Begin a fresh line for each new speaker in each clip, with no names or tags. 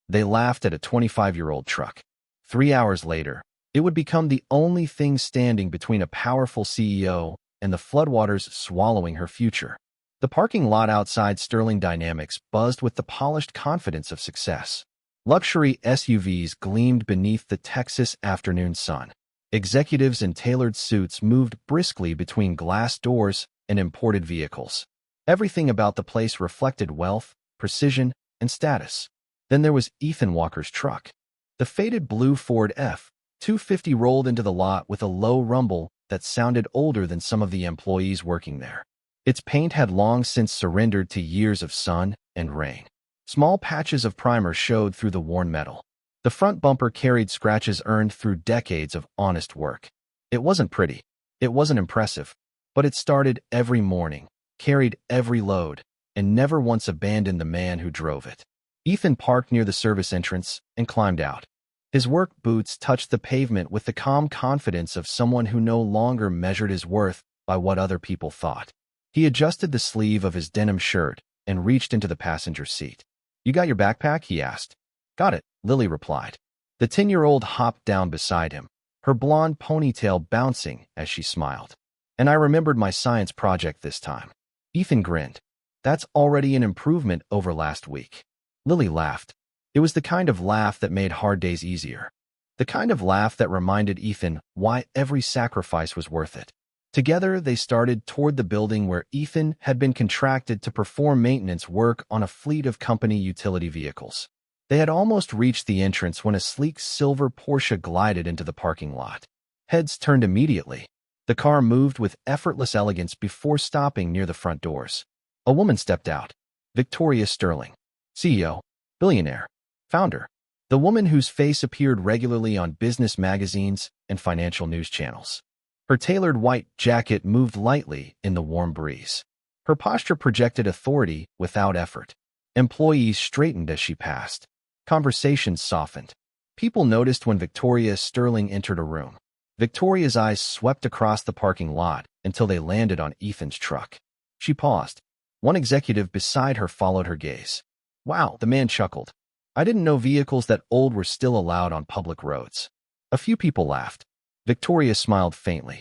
They laughed at a 25-year-old truck. 3 hours later, it would become the only thing standing between a powerful CEO and the floodwaters swallowing her future. The parking lot outside Sterling Dynamics buzzed with the polished confidence of success. Luxury SUVs gleamed beneath the Texas afternoon sun. Executives in tailored suits moved briskly between glass doors and imported vehicles. Everything about the place reflected wealth, precision, and status. Then there was Ethan Walker's truck. The faded blue Ford F-250 rolled into the lot with a low rumble that sounded older than some of the employees working there. Its paint had long since surrendered to years of sun and rain. Small patches of primer showed through the worn metal. The front bumper carried scratches earned through decades of honest work. It wasn't pretty. It wasn't impressive. But it started every morning, carried every load, and never once abandoned the man who drove it. Ethan parked near the service entrance and climbed out. His work boots touched the pavement with the calm confidence of someone who no longer measured his worth by what other people thought. He adjusted the sleeve of his denim shirt and reached into the passenger seat. "You got your backpack?" he asked. "Got it," Lily replied. The 10-year-old hopped down beside him, her blonde ponytail bouncing as she smiled. "And I remembered my science project this time." Ethan grinned. "That's already an improvement over last week." Lily laughed. It was the kind of laugh that made hard days easier. The kind of laugh that reminded Ethan why every sacrifice was worth it. Together, they started toward the building where Ethan had been contracted to perform maintenance work on a fleet of company utility vehicles. They had almost reached the entrance when a sleek silver Porsche glided into the parking lot. Heads turned immediately. The car moved with effortless elegance before stopping near the front doors. A woman stepped out. Victoria Sterling. CEO. Billionaire. Founder. The woman whose face appeared regularly on business magazines and financial news channels. Her tailored white jacket moved lightly in the warm breeze. Her posture projected authority without effort. Employees straightened as she passed. Conversations softened. People noticed when Victoria Sterling entered a room. Victoria's eyes swept across the parking lot until they landed on Ethan's truck. She paused. One executive beside her followed her gaze. "Wow," the man chuckled. "I didn't know vehicles that old were still allowed on public roads." A few people laughed. Victoria smiled faintly.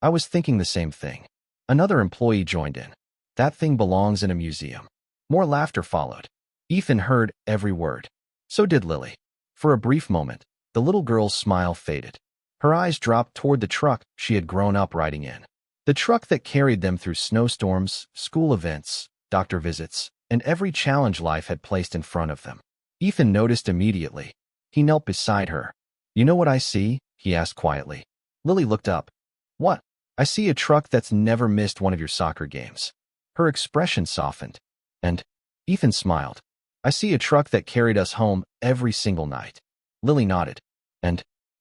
"I was thinking the same thing." Another employee joined in. "That thing belongs in a museum." More laughter followed. Ethan heard every word. So did Lily. For a brief moment, the little girl's smile faded. Her eyes dropped toward the truck she had grown up riding in. The truck that carried them through snowstorms, school events, doctor visits, and every challenge life had placed in front of them. Ethan noticed immediately. He knelt beside her. "You know what I see?" he asked quietly. Lily looked up. "What?" "I see a truck that's never missed one of your soccer games." Her expression softened. "And?" Ethan smiled. "I see a truck that carried us home every single night." Lily nodded.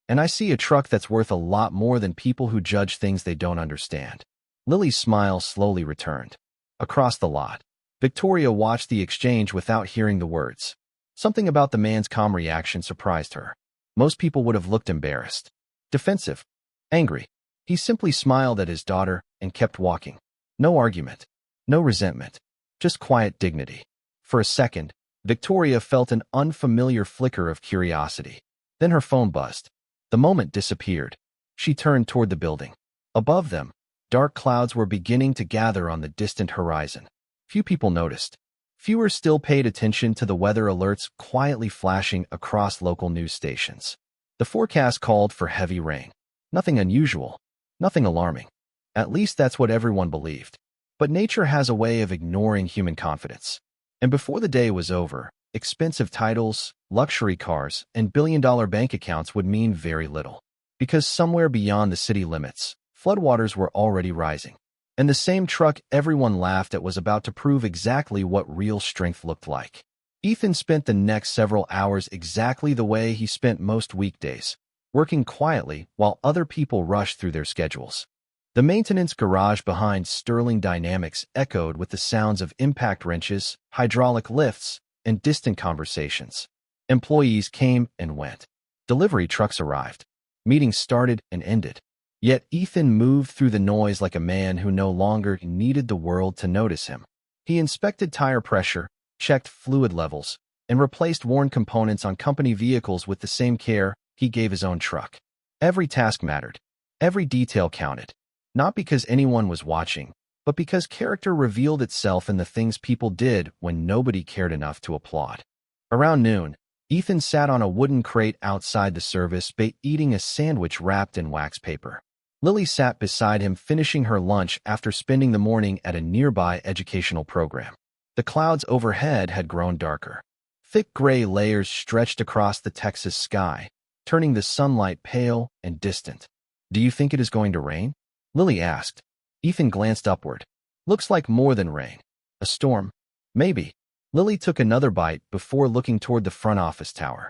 And I see a truck that's worth a lot more than people who judge things they don't understand." Lily's smile slowly returned. Across the lot, Victoria watched the exchange without hearing the words. Something about the man's calm reaction surprised her. Most people would have looked embarrassed, defensive, angry. He simply smiled at his daughter and kept walking. No argument, no resentment, just quiet dignity. For a second, Victoria felt an unfamiliar flicker of curiosity. Then her phone buzzed. The moment disappeared. She turned toward the building. Above them, dark clouds were beginning to gather on the distant horizon. Few people noticed. Fewer still paid attention to the weather alerts quietly flashing across local news stations. The forecast called for heavy rain. Nothing unusual, nothing alarming. At least that's what everyone believed. But nature has a way of ignoring human confidence. And before the day was over, expensive titles, luxury cars, and billion-dollar bank accounts would mean very little. Because somewhere beyond the city limits, floodwaters were already rising. And the same truck everyone laughed at was about to prove exactly what real strength looked like. Ethan spent the next several hours exactly the way he spent most weekdays, working quietly while other people rushed through their schedules. The maintenance garage behind Sterling Dynamics echoed with the sounds of impact wrenches, hydraulic lifts, and distant conversations. Employees came and went. Delivery trucks arrived. Meetings started and ended. Yet Ethan moved through the noise like a man who no longer needed the world to notice him. He inspected tire pressure, checked fluid levels, and replaced worn components on company vehicles with the same care he gave his own truck. Every task mattered. Every detail counted. Not because anyone was watching, but because character revealed itself in the things people did when nobody cared enough to applaud. Around noon, Ethan sat on a wooden crate outside the service bay eating a sandwich wrapped in wax paper. Lily sat beside him finishing her lunch after spending the morning at a nearby educational program. The clouds overhead had grown darker. Thick gray layers stretched across the Texas sky, turning the sunlight pale and distant. "Do you think it is going to rain?" Lily asked. Ethan glanced upward. "Looks like more than rain. A storm. Maybe." Lily took another bite before looking toward the front office tower.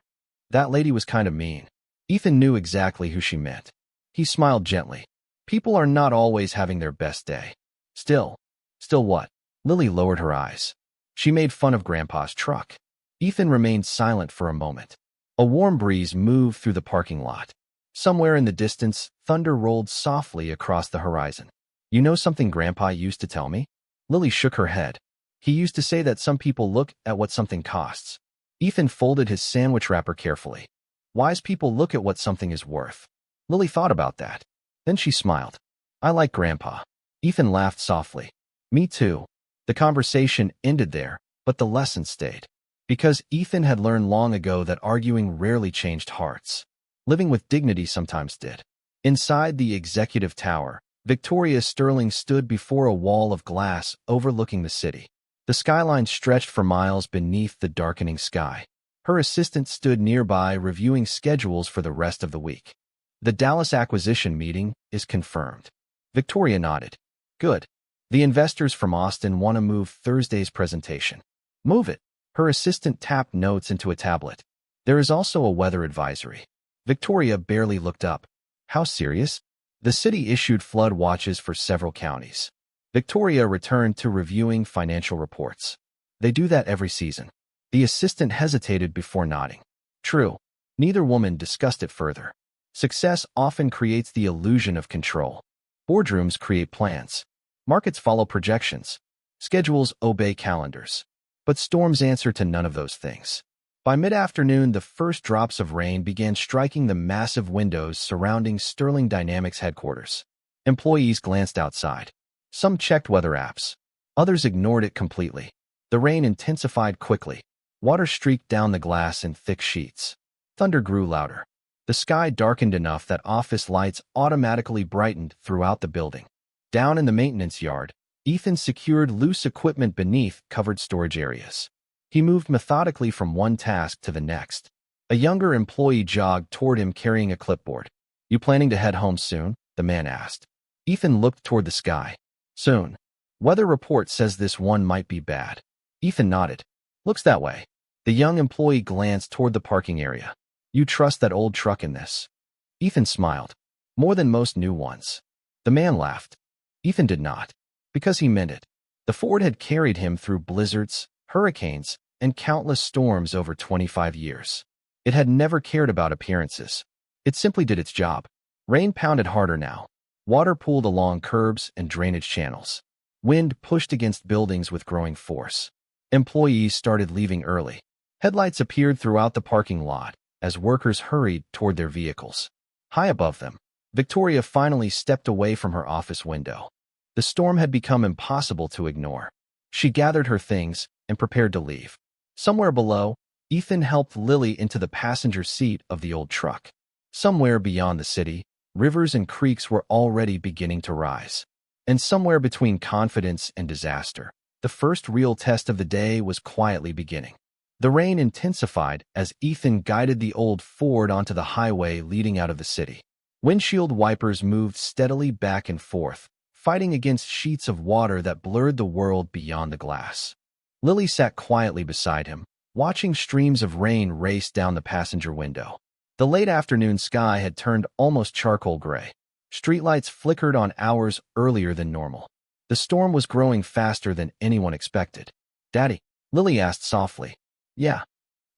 That lady was kind of mean. Ethan knew exactly who she meant. He smiled gently. People are not always having their best day. Still what? Lily lowered her eyes. She made fun of Grandpa's truck. Ethan remained silent for a moment. A warm breeze moved through the parking lot. Somewhere in the distance, thunder rolled softly across the horizon. "You know something Grandpa used to tell me?" Lily shook her head. "He used to say that some people look at what something costs." Ethan folded his sandwich wrapper carefully. "Wise people look at what something is worth." Lily thought about that. Then she smiled. "I like Grandpa." Ethan laughed softly. "Me too." The conversation ended there, but the lesson stayed. Because Ethan had learned long ago that arguing rarely changed hearts. Living with dignity sometimes did. Inside the executive tower, Victoria Sterling stood before a wall of glass overlooking the city. The skyline stretched for miles beneath the darkening sky. Her assistant stood nearby reviewing schedules for the rest of the week. "The Dallas acquisition meeting is confirmed." Victoria nodded. "Good. The investors from Austin want to move Thursday's presentation." "Move it." Her assistant tapped notes into a tablet. "There is also a weather advisory." Victoria barely looked up. "How serious?" The city issued flood watches for several counties. Victoria returned to reviewing financial reports. "They do that every season." The assistant hesitated before nodding. "True." Neither woman discussed it further. Success often creates the illusion of control. Boardrooms create plans. Markets follow projections. Schedules obey calendars. But storms answer to none of those things. By mid-afternoon, the first drops of rain began striking the massive windows surrounding Sterling Dynamics headquarters. Employees glanced outside. Some checked weather apps. Others ignored it completely. The rain intensified quickly. Water streaked down the glass in thick sheets. Thunder grew louder. The sky darkened enough that office lights automatically brightened throughout the building. Down in the maintenance yard, Ethan secured loose equipment beneath covered storage areas. He moved methodically from one task to the next. A younger employee jogged toward him carrying a clipboard. "You planning to head home soon?" the man asked. Ethan looked toward the sky. "Soon. Weather report says this one might be bad." Ethan nodded. "Looks that way." The young employee glanced toward the parking area. "You trust that old truck in this?" Ethan smiled. "More than most new ones." The man laughed. Ethan did not. Because he meant it. The Ford had carried him through blizzards, hurricanes, and countless storms over 25 years. It had never cared about appearances. It simply did its job. Rain pounded harder now. Water pooled along curbs and drainage channels. Wind pushed against buildings with growing force. Employees started leaving early. Headlights appeared throughout the parking lot as workers hurried toward their vehicles. High above them, Victoria finally stepped away from her office window. The storm had become impossible to ignore. She gathered her things and prepared to leave. Somewhere below, Ethan helped Lily into the passenger seat of the old truck. Somewhere beyond the city, rivers and creeks were already beginning to rise. And somewhere between confidence and disaster, the first real test of the day was quietly beginning. The rain intensified as Ethan guided the old Ford onto the highway leading out of the city. Windshield wipers moved steadily back and forth, fighting against sheets of water that blurred the world beyond the glass. Lily sat quietly beside him, watching streams of rain race down the passenger window. The late afternoon sky had turned almost charcoal gray. Streetlights flickered on hours earlier than normal. The storm was growing faster than anyone expected. "Daddy?" Lily asked softly. "Yeah."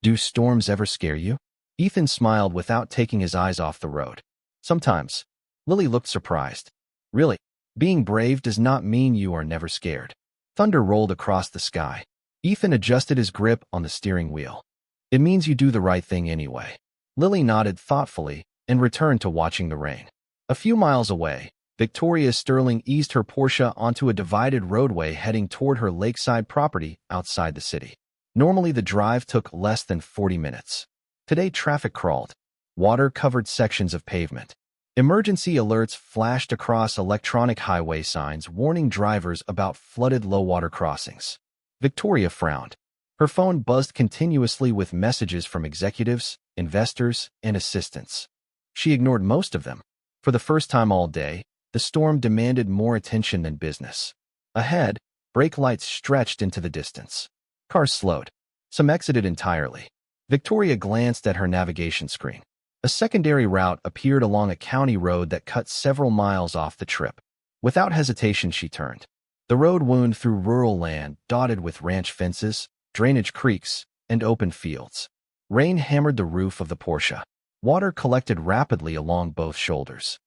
"Do storms ever scare you?" Ethan smiled without taking his eyes off the road. "Sometimes." Lily looked surprised. "Really? Being brave does not mean you are never scared." Thunder rolled across the sky. Ethan adjusted his grip on the steering wheel. It means you do the right thing anyway. Lily nodded thoughtfully and returned to watching the rain. A few miles away, Victoria Sterling eased her Porsche onto a divided roadway heading toward her lakeside property outside the city. Normally, the drive took less than 40 minutes. Today, traffic crawled. Water covered sections of pavement. Emergency alerts flashed across electronic highway signs warning drivers about flooded low-water crossings. Victoria frowned. Her phone buzzed continuously with messages from executives, investors, and assistants. She ignored most of them. For the first time all day, the storm demanded more attention than business. Ahead, brake lights stretched into the distance. Cars slowed. Some exited entirely. Victoria glanced at her navigation screen. A secondary route appeared along a county road that cut several miles off the trip. Without hesitation, she turned. The road wound through rural land dotted with ranch fences, drainage creeks, and open fields. Rain hammered the roof of the Porsche. Water collected rapidly along both shoulders.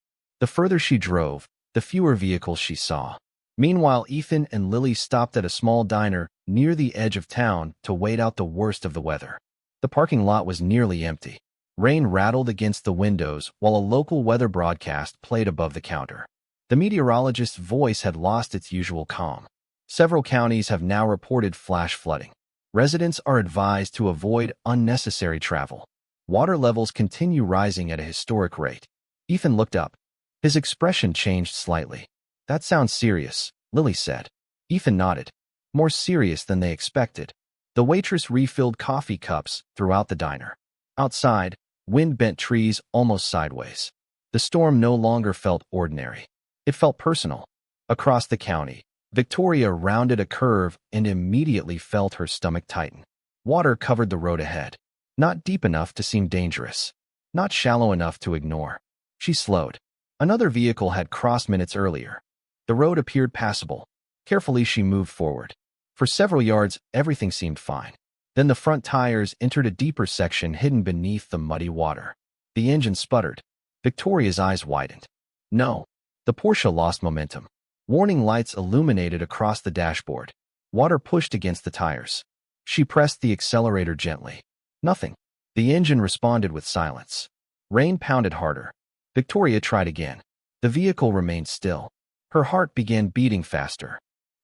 The further she drove, the fewer vehicles she saw. Meanwhile, Ethan and Lily stopped at a small diner near the edge of town to wait out the worst of the weather. The parking lot was nearly empty. Rain rattled against the windows while a local weather broadcast played above the counter. The meteorologist's voice had lost its usual calm. Several counties have now reported flash flooding. Residents are advised to avoid unnecessary travel. Water levels continue rising at a historic rate. Ethan looked up. His expression changed slightly. "That sounds serious," Lily said. Ethan nodded. More serious than they expected. The waitress refilled coffee cups throughout the diner. Outside, wind bent trees almost sideways. The storm no longer felt ordinary. It felt personal. Across the county, Victoria rounded a curve and immediately felt her stomach tighten. Water covered the road ahead. Not deep enough to seem dangerous. Not shallow enough to ignore. She slowed. Another vehicle had crossed minutes earlier. The road appeared passable. Carefully, she moved forward. For several yards, everything seemed fine. Then the front tires entered a deeper section hidden beneath the muddy water. The engine sputtered. Victoria's eyes widened. No. The Porsche lost momentum. Warning lights illuminated across the dashboard. Water pushed against the tires. She pressed the accelerator gently. Nothing. The engine responded with silence. Rain pounded harder. Victoria tried again. The vehicle remained still. Her heart began beating faster.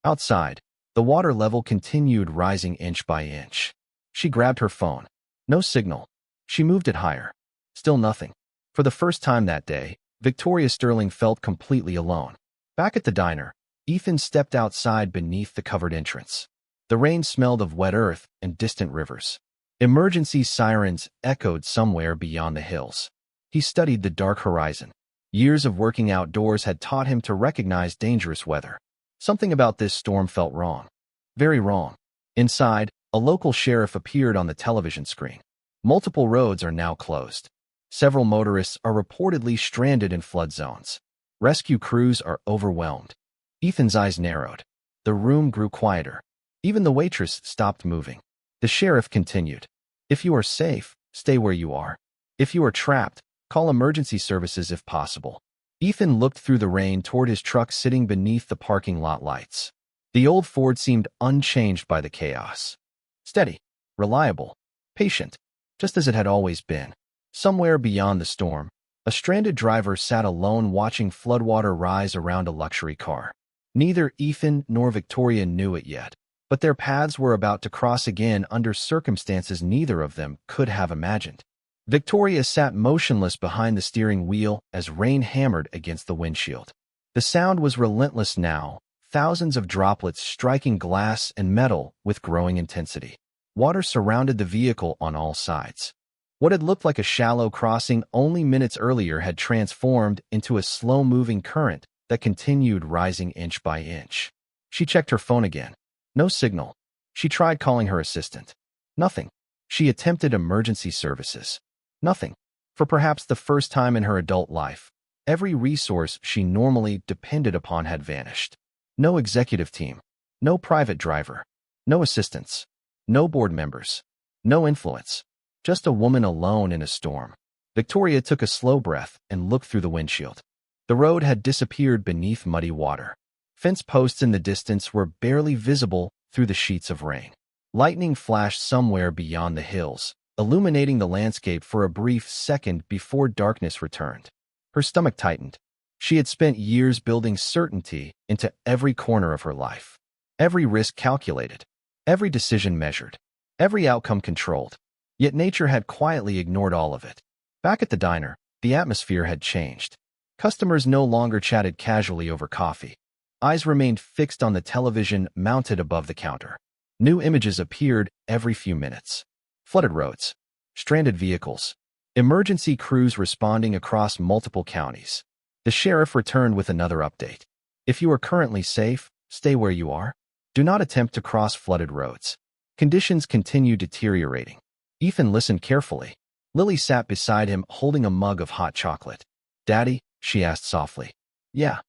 Outside, the water level continued rising inch by inch. She grabbed her phone. No signal. She moved it higher. Still nothing. For the first time that day, Victoria Sterling felt completely alone. Back at the diner, Ethan stepped outside beneath the covered entrance. The rain smelled of wet earth and distant rivers. Emergency sirens echoed somewhere beyond the hills. He studied the dark horizon. Years of working outdoors had taught him to recognize dangerous weather. Something about this storm felt wrong. Very wrong. Inside, a local sheriff appeared on the television screen. Multiple roads are now closed. Several motorists are reportedly stranded in flood zones. Rescue crews are overwhelmed. Ethan's eyes narrowed. The room grew quieter. Even the waitress stopped moving. The sheriff continued. "If you are safe, stay where you are. If you are trapped, call emergency services if possible." Ethan looked through the rain toward his truck sitting beneath the parking lot lights. The old Ford seemed unchanged by the chaos. Steady, reliable, patient, just as it had always been. Somewhere beyond the storm, a stranded driver sat alone watching floodwater rise around a luxury car. Neither Ethan nor Victoria knew it yet, but their paths were about to cross again under circumstances neither of them could have imagined. Victoria sat motionless behind the steering wheel as rain hammered against the windshield. The sound was relentless now, thousands of droplets striking glass and metal with growing intensity. Water surrounded the vehicle on all sides. What had looked like a shallow crossing only minutes earlier had transformed into a slow-moving current that continued rising inch by inch. She checked her phone again. No signal. She tried calling her assistant. Nothing. She attempted emergency services. Nothing. For perhaps the first time in her adult life, every resource she normally depended upon had vanished. No executive team. No private driver. No assistants. No board members. No influence. Just a woman alone in a storm. Victoria took a slow breath and looked through the windshield. The road had disappeared beneath muddy water. Fence posts in the distance were barely visible through the sheets of rain. Lightning flashed somewhere beyond the hills, illuminating the landscape for a brief second before darkness returned. Her stomach tightened. She had spent years building certainty into every corner of her life. Every risk calculated, every decision measured, every outcome controlled. Yet nature had quietly ignored all of it. Back at the diner, the atmosphere had changed. Customers no longer chatted casually over coffee. Eyes remained fixed on the television mounted above the counter. New images appeared every few minutes. Flooded roads, stranded vehicles, emergency crews responding across multiple counties. The sheriff returned with another update. If you are currently safe, stay where you are. Do not attempt to cross flooded roads. Conditions continue deteriorating. Ethan listened carefully. Lily sat beside him holding a mug of hot chocolate. "Daddy?" she asked softly. "Yeah.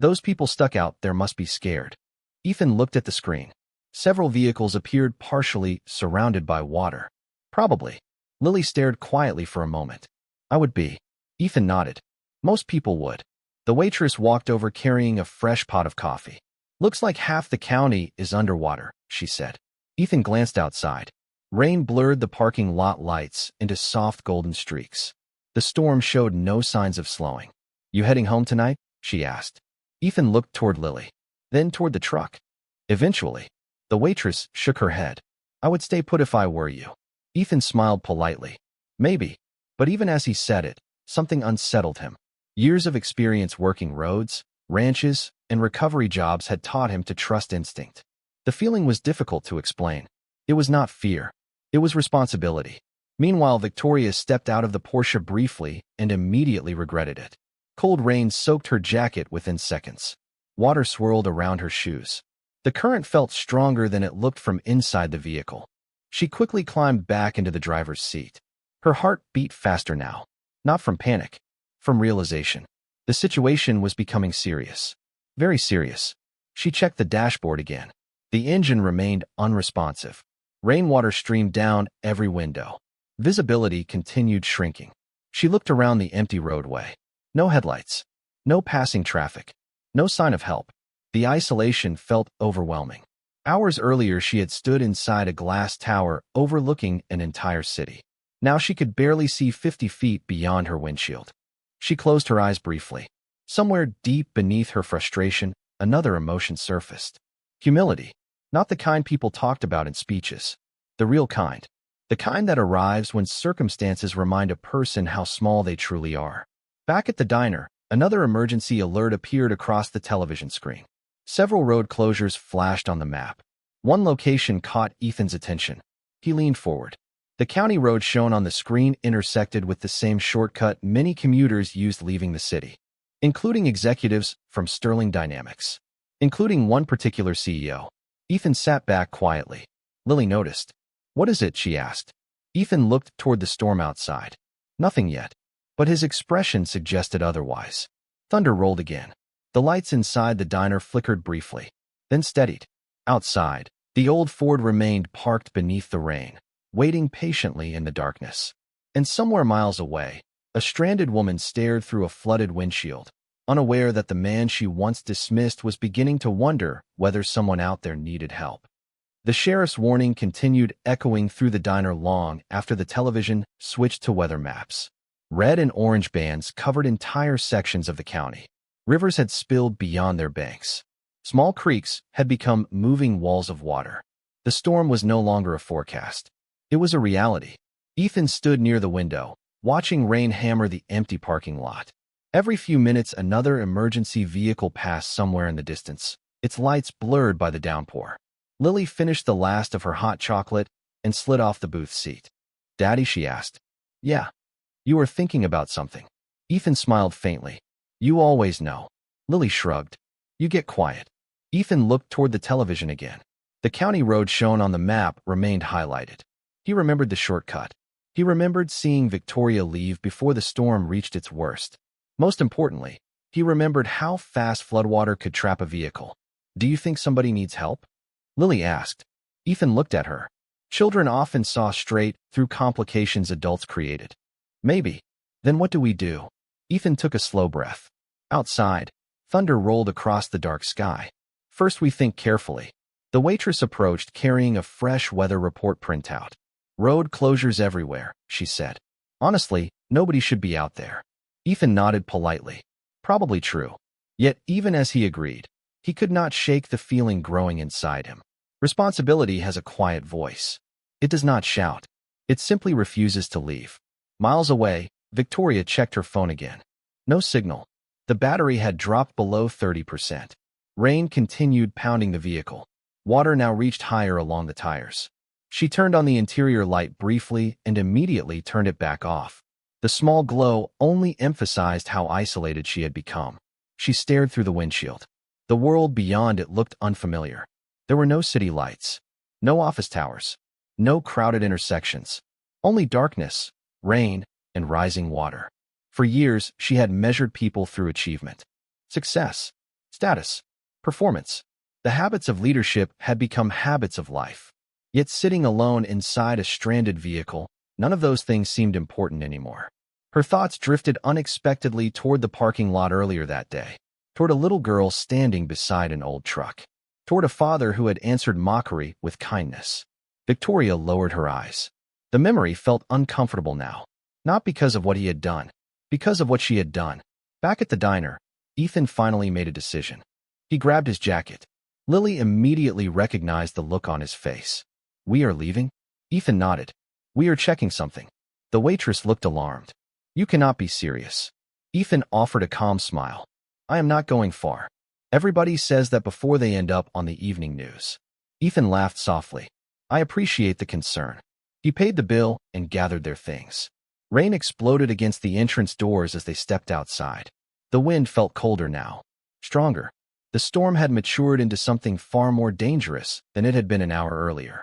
Those people stuck out there must be scared." Ethan looked at the screen. Several vehicles appeared partially surrounded by water. "Probably." Lily stared quietly for a moment. "I would be." Ethan nodded. "Most people would." The waitress walked over carrying a fresh pot of coffee. "Looks like half the county is underwater," she said. Ethan glanced outside. Rain blurred the parking lot lights into soft golden streaks. The storm showed no signs of slowing. "You heading home tonight?" she asked. Ethan looked toward Lily, then toward the truck. "Eventually." The waitress shook her head. "I would stay put if I were you." Ethan smiled politely. "Maybe." But even as he said it, something unsettled him. Years of experience working roads, ranches, and recovery jobs had taught him to trust instinct. The feeling was difficult to explain. It was not fear. It was responsibility. Meanwhile, Victoria stepped out of the Porsche briefly and immediately regretted it. Cold rain soaked her jacket within seconds. Water swirled around her shoes. The current felt stronger than it looked from inside the vehicle. She quickly climbed back into the driver's seat. Her heart beat faster now. Not from panic, from realization. The situation was becoming serious. Very serious. She checked the dashboard again. The engine remained unresponsive. Rainwater streamed down every window. Visibility continued shrinking. She looked around the empty roadway. No headlights. No passing traffic. No sign of help. The isolation felt overwhelming. Hours earlier, she had stood inside a glass tower overlooking an entire city. Now she could barely see 50 feet beyond her windshield. She closed her eyes briefly. Somewhere deep beneath her frustration, another emotion surfaced. Humility. Not the kind people talked about in speeches. The real kind. The kind that arrives when circumstances remind a person how small they truly are. Back at the diner, another emergency alert appeared across the television screen. Several road closures flashed on the map. One location caught Ethan's attention. He leaned forward. The county road shown on the screen intersected with the same shortcut many commuters used leaving the city, including executives from Sterling Dynamics, including one particular CEO. Ethan sat back quietly. Lily noticed. "What is it?" she asked. Ethan looked toward the storm outside. Nothing yet, but his expression suggested otherwise. Thunder rolled again. The lights inside the diner flickered briefly, then steadied. Outside, the old Ford remained parked beneath the rain, waiting patiently in the darkness. And somewhere miles away, a stranded woman stared through a flooded windshield, unaware that the man she once dismissed was beginning to wonder whether someone out there needed help. The sheriff's warning continued echoing through the diner long after the television switched to weather maps. Red and orange bands covered entire sections of the county. Rivers had spilled beyond their banks. Small creeks had become moving walls of water. The storm was no longer a forecast. It was a reality. Ethan stood near the window, watching rain hammer the empty parking lot. Every few minutes, another emergency vehicle passed somewhere in the distance, its lights blurred by the downpour. Lily finished the last of her hot chocolate and slid off the booth seat. "Daddy?" she asked. "Yeah." "You were thinking about something." Ethan smiled faintly. "You always know." Lily shrugged. "You get quiet." Ethan looked toward the television again. The county road shown on the map remained highlighted. He remembered the shortcut. He remembered seeing Victoria leave before the storm reached its worst. Most importantly, he remembered how fast floodwater could trap a vehicle. "Do you think somebody needs help?" Lily asked. Ethan looked at her. Children often saw straight through complications adults created. "Maybe." "Then what do we do?" Ethan took a slow breath. Outside, thunder rolled across the dark sky. "First we think carefully." The waitress approached carrying a fresh weather report printout. Road closures everywhere, she said. Honestly, nobody should be out there. Ethan nodded politely. Probably true. Yet, even as he agreed, he could not shake the feeling growing inside him. Responsibility has a quiet voice. It does not shout. It simply refuses to leave. Miles away, Victoria checked her phone again. No signal. The battery had dropped below 30%. Rain continued pounding the vehicle. Water now reached higher along the tires. She turned on the interior light briefly and immediately turned it back off. The small glow only emphasized how isolated she had become. She stared through the windshield. The world beyond it looked unfamiliar. There were no city lights, no office towers, no crowded intersections, only darkness, rain, and rising water. For years, she had measured people through achievement, success, status, performance. The habits of leadership had become habits of life. Yet sitting alone inside a stranded vehicle, none of those things seemed important anymore. Her thoughts drifted unexpectedly toward the parking lot earlier that day, toward a little girl standing beside an old truck, toward a father who had answered mockery with kindness. Victoria lowered her eyes. The memory felt uncomfortable now, not because of what he had done, because of what she had done. Back at the diner, Ethan finally made a decision. He grabbed his jacket. Lily immediately recognized the look on his face. "We are leaving?" Ethan nodded. "We are checking something." The waitress looked alarmed. "You cannot be serious." Ethan offered a calm smile. "I am not going far. Everybody says that before they end up on the evening news." Ethan laughed softly. "I appreciate the concern." He paid the bill and gathered their things. Rain exploded against the entrance doors as they stepped outside. The wind felt colder now, stronger. The storm had matured into something far more dangerous than it had been an hour earlier.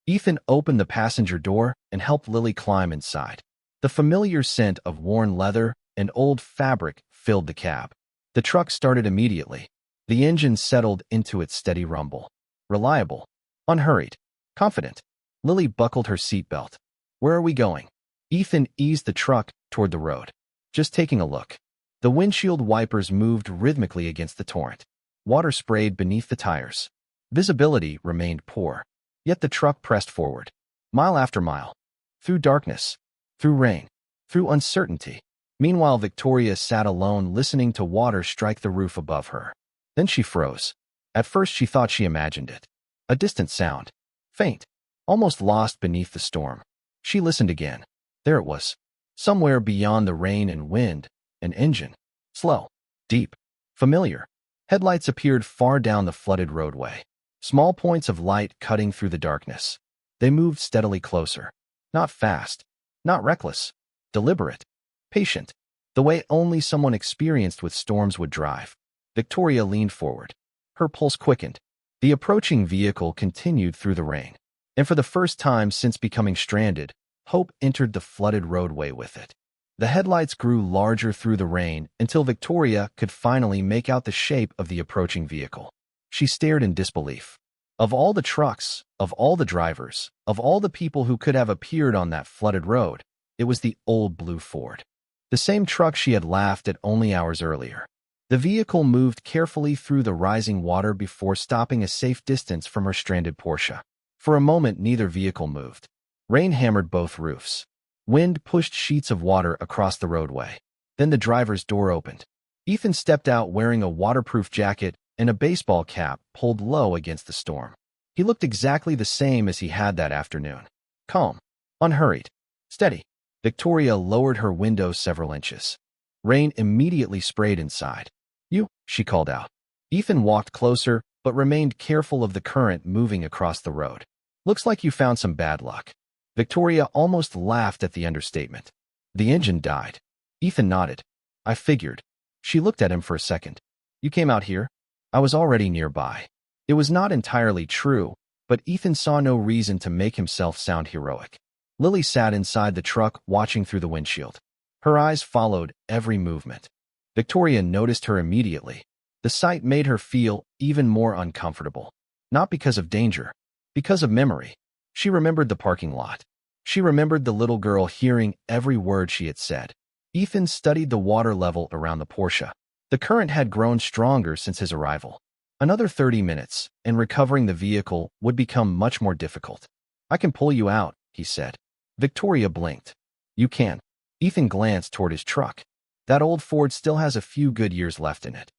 Ethan opened the passenger door and helped Lily climb inside. The familiar scent of worn leather and old fabric filled the cab. The truck started immediately. The engine settled into its steady rumble. Reliable, unhurried, confident. Lily buckled her seatbelt. "Where are we going?" Ethan eased the truck toward the road. "Just taking a look." The windshield wipers moved rhythmically against the torrent. Water sprayed beneath the tires. Visibility remained poor. Yet the truck pressed forward, mile after mile, through darkness, through rain, through uncertainty. Meanwhile, Victoria sat alone listening to water strike the roof above her. Then she froze. At first she thought she imagined it. A distant sound, faint, almost lost beneath the storm. She listened again. There it was. Somewhere beyond the rain and wind, an engine. Slow, deep, familiar. Headlights appeared far down the flooded roadway. Small points of light cutting through the darkness. They moved steadily closer. Not fast, not reckless, deliberate, patient, the way only someone experienced with storms would drive. Victoria leaned forward. Her pulse quickened. The approaching vehicle continued through the rain. And for the first time since becoming stranded, hope entered the flooded roadway with it. The headlights grew larger through the rain until Victoria could finally make out the shape of the approaching vehicle. She stared in disbelief. Of all the trucks, of all the drivers, of all the people who could have appeared on that flooded road, it was the old blue Ford. The same truck she had laughed at only hours earlier. The vehicle moved carefully through the rising water before stopping a safe distance from her stranded Porsche. For a moment, neither vehicle moved. Rain hammered both roofs. Wind pushed sheets of water across the roadway. Then the driver's door opened. Ethan stepped out wearing a waterproof jacket and a baseball cap pulled low against the storm. He looked exactly the same as he had that afternoon. Calm, unhurried, steady. Victoria lowered her window several inches. Rain immediately sprayed inside. "You," she called out. Ethan walked closer, but remained careful of the current moving across the road. "Looks like you found some bad luck." Victoria almost laughed at the understatement. "The engine died." Ethan nodded. "I figured." She looked at him for a second. "You came out here?" "I was already nearby." It was not entirely true, but Ethan saw no reason to make himself sound heroic. Lily sat inside the truck watching through the windshield. Her eyes followed every movement. Victoria noticed her immediately. The sight made her feel even more uncomfortable. Not because of danger, because of memory. She remembered the parking lot. She remembered the little girl hearing every word she had said. Ethan studied the water level around the Porsche. The current had grown stronger since his arrival. Another 30 minutes, and recovering the vehicle would become much more difficult. "I can pull you out," he said. Victoria blinked. You can. Ethan glanced toward his truck. That old Ford still has a few good years left in it.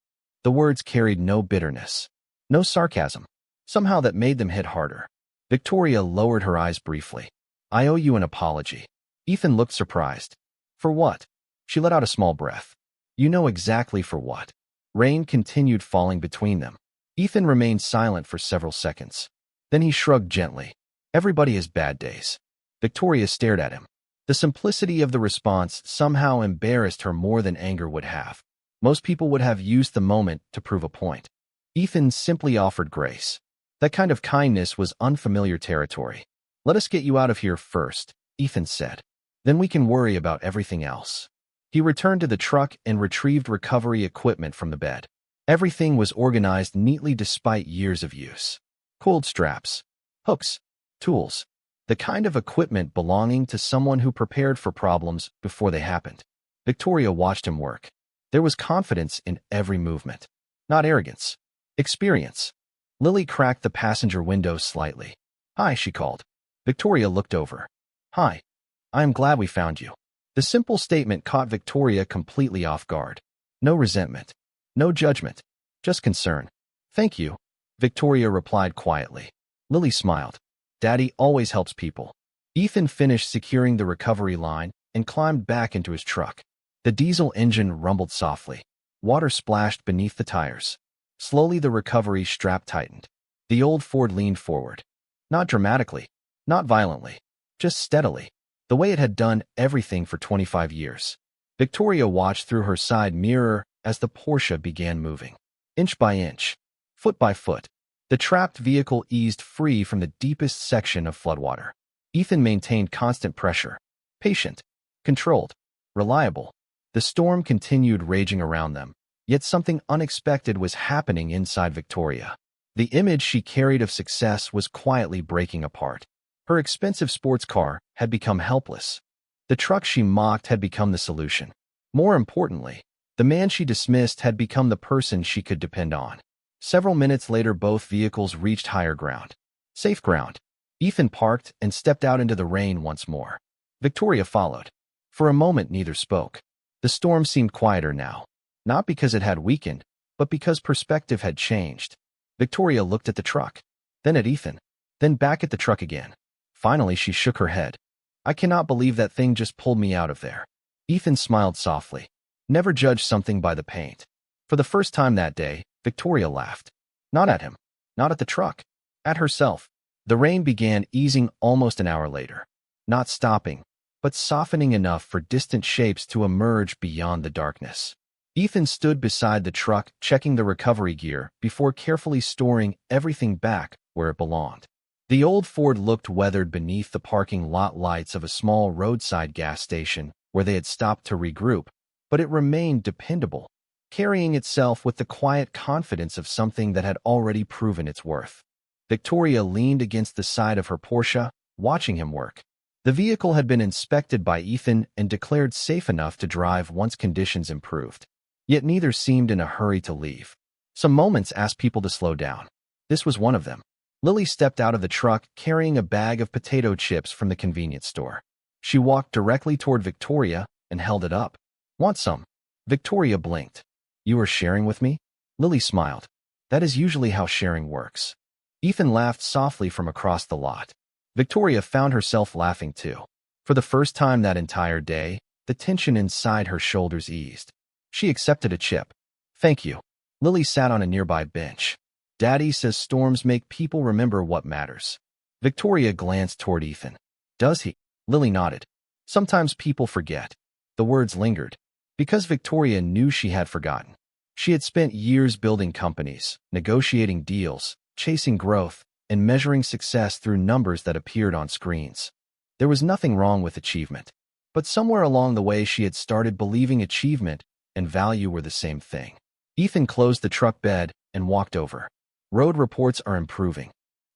The words carried no bitterness, no sarcasm. Somehow that made them hit harder. Victoria lowered her eyes briefly. I owe you an apology. Ethan looked surprised. For what? She let out a small breath. You know exactly for what. Rain continued falling between them. Ethan remained silent for several seconds. Then he shrugged gently. Everybody has bad days. Victoria stared at him. The simplicity of the response somehow embarrassed her more than anger would have. Most people would have used the moment to prove a point. Ethan simply offered grace. That kind of kindness was unfamiliar territory. Let us get you out of here first, Ethan said. Then we can worry about everything else. He returned to the truck and retrieved recovery equipment from the bed. Everything was organized neatly despite years of use. Coiled straps, hooks, tools, the kind of equipment belonging to someone who prepared for problems before they happened. Victoria watched him work. There was confidence in every movement. Not arrogance. Experience. Lily cracked the passenger window slightly. Hi, she called. Victoria looked over. Hi. I am glad we found you. The simple statement caught Victoria completely off guard. No resentment. No judgment. Just concern. Thank you, Victoria replied quietly. Lily smiled. Daddy always helps people. Ethan finished securing the recovery line and climbed back into his truck. The diesel engine rumbled softly. Water splashed beneath the tires. Slowly the recovery strap tightened. The old Ford leaned forward. Not dramatically, not violently, just steadily, the way it had done everything for 25 years. Victoria watched through her side mirror as the Porsche began moving. Inch by inch, foot by foot, the trapped vehicle eased free from the deepest section of floodwater. Ethan maintained constant pressure. Patient, controlled, reliable. The storm continued raging around them, yet something unexpected was happening inside Victoria. The image she carried of success was quietly breaking apart. Her expensive sports car had become helpless. The truck she mocked had become the solution. More importantly, the man she dismissed had become the person she could depend on. Several minutes later, both vehicles reached higher ground. Safe ground. Ethan parked and stepped out into the rain once more. Victoria followed. For a moment, neither spoke. The storm seemed quieter now, not because it had weakened, but because perspective had changed. Victoria looked at the truck, then at Ethan, then back at the truck again. Finally, she shook her head. I cannot believe that thing just pulled me out of there. Ethan smiled softly. Never judge something by the paint. For the first time that day, Victoria laughed. Not at him, not at the truck, at herself. The rain began easing almost an hour later, not stopping, but softening enough for distant shapes to emerge beyond the darkness. Ethan stood beside the truck, checking the recovery gear before carefully storing everything back where it belonged. The old Ford looked weathered beneath the parking lot lights of a small roadside gas station where they had stopped to regroup, but it remained dependable, carrying itself with the quiet confidence of something that had already proven its worth. Victoria leaned against the side of her Porsche, watching him work. The vehicle had been inspected by Ethan and declared safe enough to drive once conditions improved. Yet neither seemed in a hurry to leave. Some moments asked people to slow down. This was one of them. Lily stepped out of the truck carrying a bag of potato chips from the convenience store. She walked directly toward Victoria and held it up. Want some? Victoria blinked. You are sharing with me? Lily smiled. That is usually how sharing works. Ethan laughed softly from across the lot. Victoria found herself laughing too. For the first time that entire day, the tension inside her shoulders eased. She accepted a chip. Thank you. Lily sat on a nearby bench. Daddy says storms make people remember what matters. Victoria glanced toward Ethan. Does he? Lily nodded. Sometimes people forget. The words lingered. Because Victoria knew she had forgotten. She had spent years building companies, negotiating deals, chasing growth, and measuring success through numbers that appeared on screens. There was nothing wrong with achievement. But somewhere along the way she had started believing achievement and value were the same thing. Ethan closed the truck bed and walked over. Road reports are improving.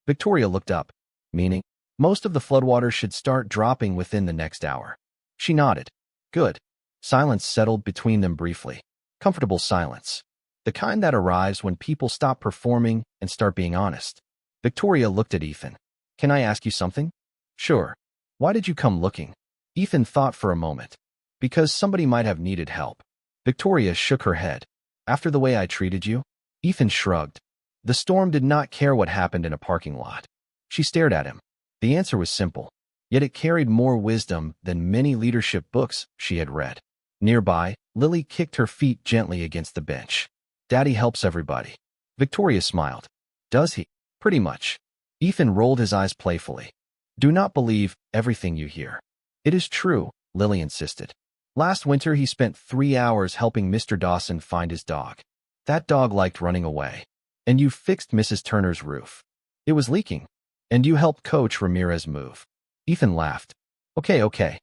Victoria looked up, meaning, most of the floodwaters should start dropping within the next hour. She nodded. Good. Silence settled between them briefly. Comfortable silence. The kind that arrives when people stop performing and start being honest. Victoria looked at Ethan. Can I ask you something? Sure. Why did you come looking? Ethan thought for a moment. Because somebody might have needed help. Victoria shook her head. After the way I treated you? Ethan shrugged. The storm did not care what happened in a parking lot. She stared at him. The answer was simple, yet it carried more wisdom than many leadership books she had read. Nearby, Lily kicked her feet gently against the bench. Daddy helps everybody. Victoria smiled. Does he? Pretty much. Ethan rolled his eyes playfully. Do not believe everything you hear. It is true, Lily insisted. Last winter he spent 3 hours helping Mr. Dawson find his dog. That dog liked running away. And you fixed Mrs. Turner's roof. It was leaking. And you helped Coach Ramirez move. Ethan laughed. Okay.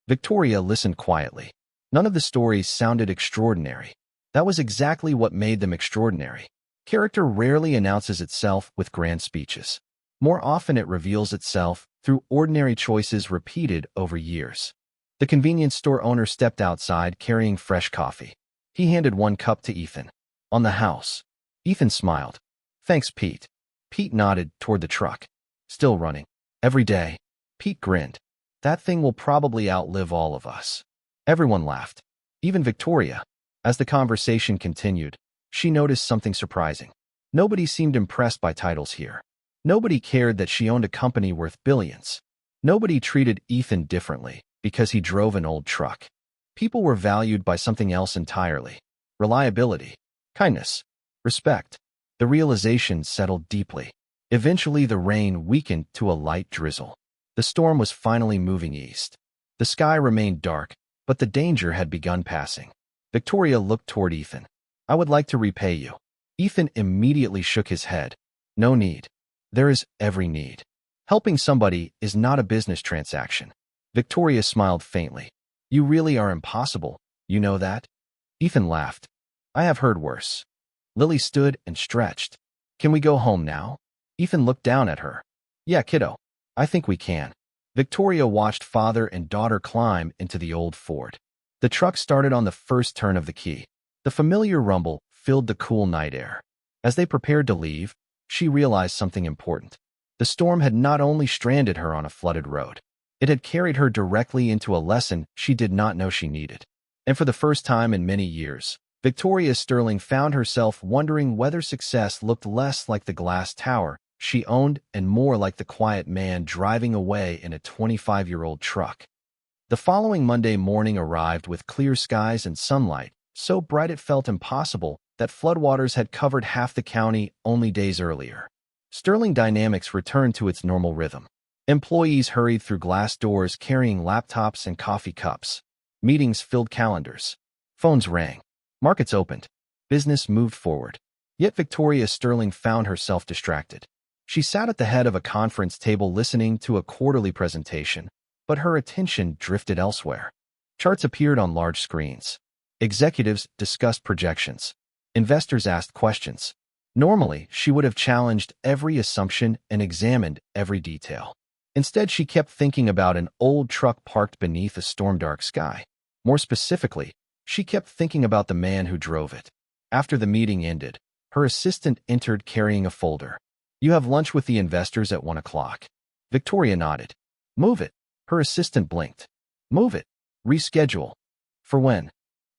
Victoria listened quietly. None of the stories sounded extraordinary. That was exactly what made them extraordinary. Character rarely announces itself with grand speeches. More often it reveals itself through ordinary choices repeated over years. The convenience store owner stepped outside carrying fresh coffee. He handed 1 cup to Ethan. On the house. Ethan smiled. Thanks, Pete. Pete nodded toward the truck. Still running. Every day. Pete grinned. That thing will probably outlive all of us. Everyone laughed. Even Victoria. As the conversation continued, she noticed something surprising. Nobody seemed impressed by titles here. Nobody cared that she owned a company worth billions. Nobody treated Ethan differently because he drove an old truck. People were valued by something else entirely. Reliability, kindness, respect. The realization settled deeply. Eventually the rain weakened to a light drizzle. The storm was finally moving east. The sky remained dark, but the danger had begun passing. Victoria looked toward Ethan. I would like to repay you. Ethan immediately shook his head. No need. There is every need. Helping somebody is not a business transaction. Victoria smiled faintly. You really are impossible, you know that? Ethan laughed. I have heard worse. Lily stood and stretched. Can we go home now? Ethan looked down at her. Yeah, kiddo. I think we can. Victoria watched father and daughter climb into the old Ford. The truck started on the first turn of the key. The familiar rumble filled the cool night air. As they prepared to leave, she realized something important. The storm had not only stranded her on a flooded road, it had carried her directly into a lesson she did not know she needed. And for the first time in many years, Victoria Sterling found herself wondering whether success looked less like the glass tower she owned and more like the quiet man driving away in a 25-year-old truck. The following Monday morning arrived with clear skies and sunlight, so bright it felt impossible that floodwaters had covered half the county only days earlier. Sterling Dynamics returned to its normal rhythm. Employees hurried through glass doors carrying laptops and coffee cups. Meetings filled calendars. Phones rang. Markets opened. Business moved forward. Yet Victoria Sterling found herself distracted. She sat at the head of a conference table listening to a quarterly presentation, but her attention drifted elsewhere. Charts appeared on large screens. Executives discussed projections. Investors asked questions. Normally, she would have challenged every assumption and examined every detail. Instead, she kept thinking about an old truck parked beneath a storm-dark sky. More specifically, she kept thinking about the man who drove it. After the meeting ended, her assistant entered carrying a folder. You have lunch with the investors at 1 o'clock. Victoria nodded. Move it. Her assistant blinked. Move it. Reschedule. For when?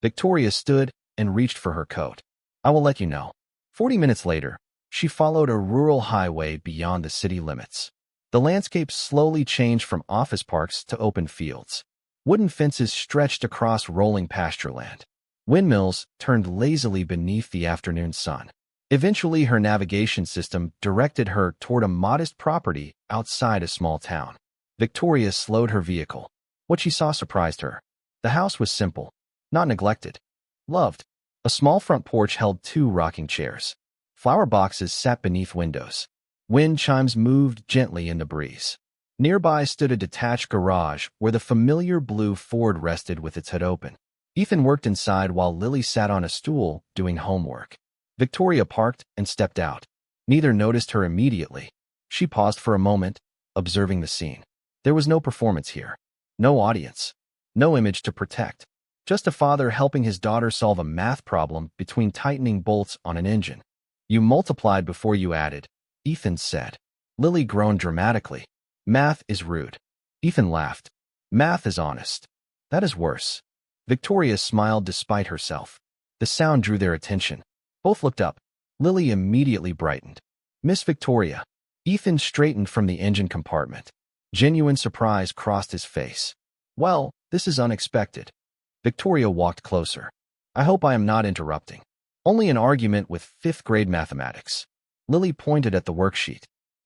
Victoria stood and reached for her coat. I will let you know. 40 minutes later, she followed a rural highway beyond the city limits. The landscape slowly changed from office parks to open fields. Wooden fences stretched across rolling pastureland. Windmills turned lazily beneath the afternoon sun. Eventually, her navigation system directed her toward a modest property outside a small town. Victoria slowed her vehicle. What she saw surprised her. The house was simple, not neglected, loved. A small front porch held 2 rocking chairs. Flower boxes sat beneath windows. Wind chimes moved gently in the breeze. Nearby stood a detached garage where the familiar blue Ford rested with its hood open. Ethan worked inside while Lily sat on a stool doing homework. Victoria parked and stepped out. Neither noticed her immediately. She paused for a moment, observing the scene. There was no performance here. No audience. No image to protect. Just a father helping his daughter solve a math problem between tightening bolts on an engine. You multiplied before you added, Ethan said. Lily groaned dramatically. Math is rude. Ethan laughed. Math is honest. That is worse. Victoria smiled despite herself. The sound drew their attention. Both looked up. Lily immediately brightened. Miss Victoria. Ethan straightened from the engine compartment. Genuine surprise crossed his face. Well, this is unexpected. Victoria walked closer. I hope I am not interrupting. Only an argument with fifth-grade mathematics. Lily pointed at the worksheet.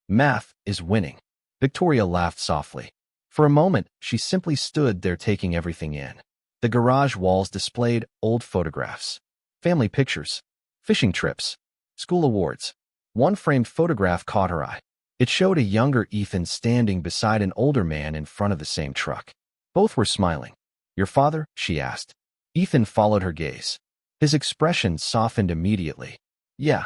Math is winning. Victoria laughed softly. For a moment, she simply stood there taking everything in. The garage walls displayed old photographs, family pictures, fishing trips, school awards. One framed photograph caught her eye. It showed a younger Ethan standing beside an older man in front of the same truck. Both were smiling. Your father? She asked. Ethan followed her gaze. His expression softened immediately. Yeah.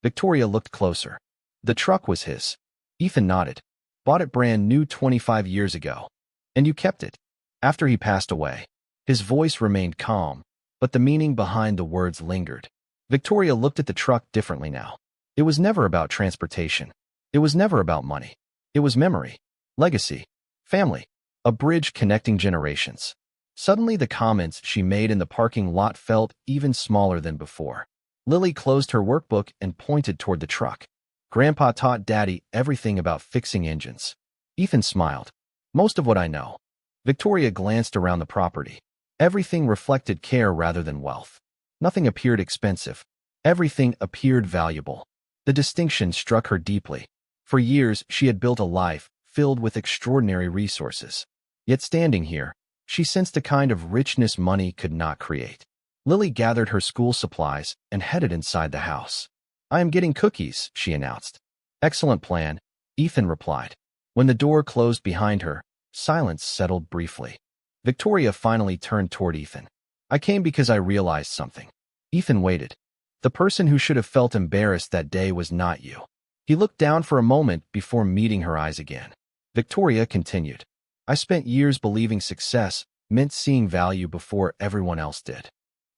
Victoria looked closer. The truck was his. Ethan nodded. Bought it brand new 25 years ago. And you kept it. After he passed away. His voice remained calm, but the meaning behind the words lingered. Victoria looked at the truck differently now. It was never about transportation. It was never about money. It was memory, legacy, family, a bridge connecting generations. Suddenly the comments she made in the parking lot felt even smaller than before. Lily closed her workbook and pointed toward the truck. Grandpa taught Daddy everything about fixing engines. Ethan smiled. Most of what I know. Victoria glanced around the property. Everything reflected care rather than wealth. Nothing appeared expensive. Everything appeared valuable. The distinction struck her deeply. For years, she had built a life filled with extraordinary resources. Yet standing here, she sensed a kind of richness money could not create. Lily gathered her school supplies and headed inside the house. I am getting cookies, she announced. Excellent plan, Ethan replied. When the door closed behind her, silence settled briefly. Victoria finally turned toward Ethan. I came because I realized something. Ethan waited. The person who should have felt embarrassed that day was not you. He looked down for a moment before meeting her eyes again. Victoria continued. I spent years believing success meant seeing value before everyone else did.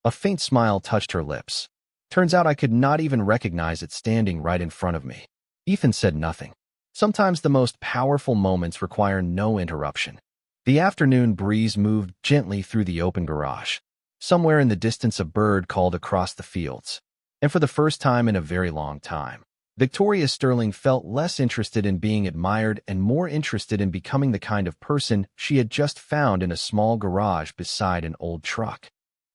A faint smile touched her lips. Turns out I could not even recognize it standing right in front of me. Ethan said nothing. Sometimes the most powerful moments require no interruption. The afternoon breeze moved gently through the open garage. Somewhere in the distance a bird called across the fields. And for the first time in a very long time, Victoria Sterling felt less interested in being admired and more interested in becoming the kind of person she had just found in a small garage beside an old truck.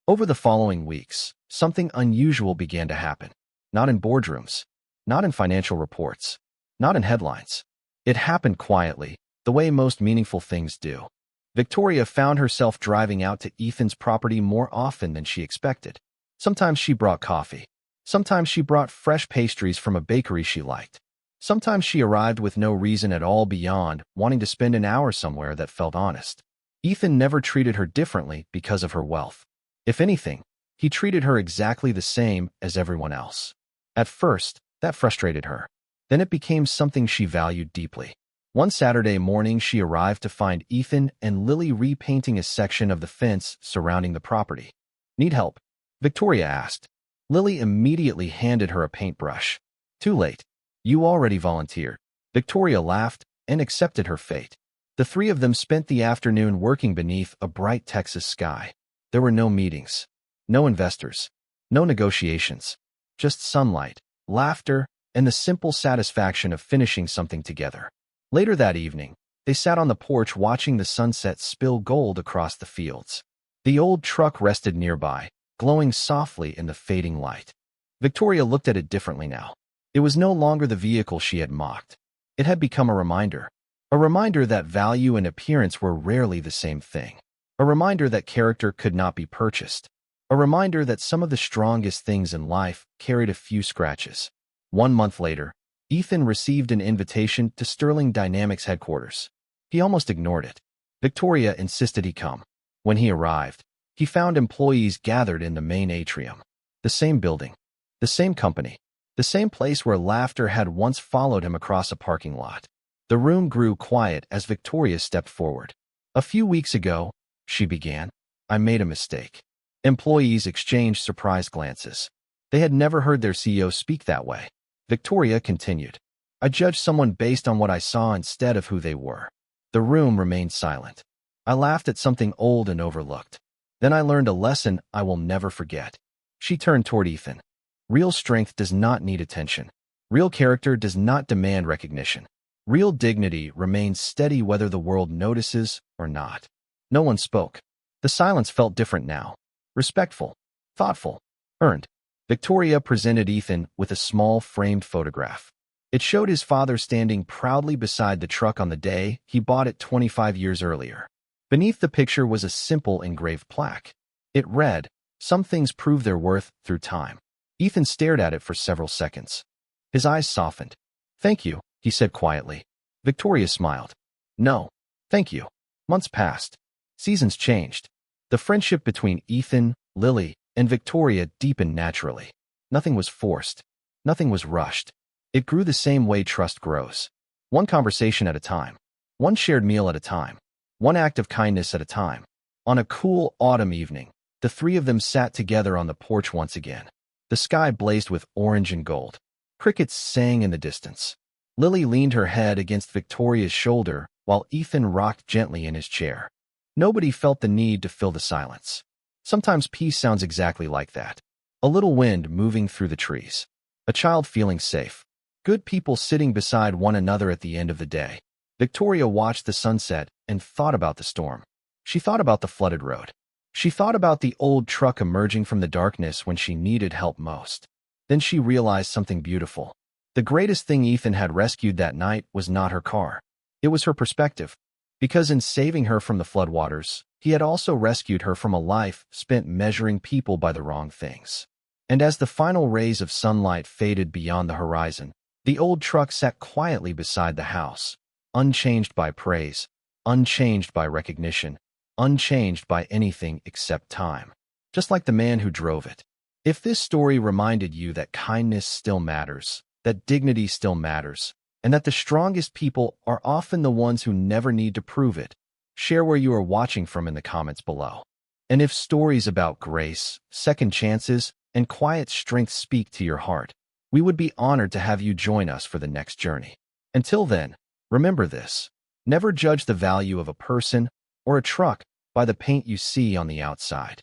Over the following weeks, something unusual began to happen. Not in boardrooms, not in financial reports, not in headlines. It happened quietly, the way most meaningful things do. Victoria found herself driving out to Ethan's property more often than she expected. Sometimes she brought coffee. Sometimes she brought fresh pastries from a bakery she liked. Sometimes she arrived with no reason at all beyond wanting to spend an hour somewhere that felt honest. Ethan never treated her differently because of her wealth. If anything, he treated her exactly the same as everyone else. At first, that frustrated her. Then it became something she valued deeply. One Saturday morning, she arrived to find Ethan and Lily repainting a section of the fence surrounding the property. Need help? Victoria asked. Lily immediately handed her a paintbrush. Too late. You already volunteered. Victoria laughed and accepted her fate. The three of them spent the afternoon working beneath a bright Texas sky. There were no meetings, no investors, no negotiations, just sunlight, laughter, and the simple satisfaction of finishing something together. Later that evening, they sat on the porch watching the sunset spill gold across the fields. The old truck rested nearby, glowing softly in the fading light. Victoria looked at it differently now. It was no longer the vehicle she had mocked. It had become a reminder that value and appearance were rarely the same thing. A reminder that character could not be purchased. A reminder that some of the strongest things in life carried a few scratches. 1 month later, Ethan received an invitation to Sterling Dynamics headquarters. He almost ignored it. Victoria insisted he come. When he arrived, he found employees gathered in the main atrium. The same building, the same company, the same place where laughter had once followed him across a parking lot. The room grew quiet as Victoria stepped forward. A few weeks ago, she began, I made a mistake. Employees exchanged surprised glances. They had never heard their CEO speak that way. Victoria continued. I judged someone based on what I saw instead of who they were. The The room remained silent. I laughed at something old and overlooked. Then I learned a lesson I will never forget. She turned toward Ethan. Real strength does not need attention. Real character does not demand recognition. Real dignity remains steady whether the world notices or not. No one spoke. The silence felt different now. Respectful, thoughtful, earned. Victoria presented Ethan with a small framed photograph. It showed his father standing proudly beside the truck on the day he bought it 25 years earlier. Beneath the picture was a simple engraved plaque. It read, "Some things prove their worth through time." Ethan stared at it for several seconds. His eyes softened. "Thank you," he said quietly. Victoria smiled. "No, thank you." Months passed. Seasons changed. The friendship between Ethan, Lily, and Victoria deepened naturally. Nothing was forced. Nothing was rushed. It grew the same way trust grows. One conversation at a time. One shared meal at a time. One act of kindness at a time. On a cool autumn evening, the three of them sat together on the porch once again. The sky blazed with orange and gold. Crickets sang in the distance. Lily leaned her head against Victoria's shoulder while Ethan rocked gently in his chair. Nobody felt the need to fill the silence. Sometimes peace sounds exactly like that. A little wind moving through the trees. A child feeling safe. Good people sitting beside one another at the end of the day. Victoria watched the sunset and thought about the storm. She thought about the flooded road. She thought about the old truck emerging from the darkness when she needed help most. Then she realized something beautiful. The greatest thing Ethan had rescued that night was not her car. It was her perspective. Because in saving her from the floodwaters, he had also rescued her from a life spent measuring people by the wrong things. And as the final rays of sunlight faded beyond the horizon, the old truck sat quietly beside the house, unchanged by praise, unchanged by recognition, unchanged by anything except time. Just like the man who drove it. If this story reminded you that kindness still matters, that dignity still matters, and that the strongest people are often the ones who never need to prove it, share where you are watching from in the comments below. And if stories about grace, second chances, and quiet strength speak to your heart, we would be honored to have you join us for the next journey. Until then, remember this: never judge the value of a person or a truck by the paint you see on the outside.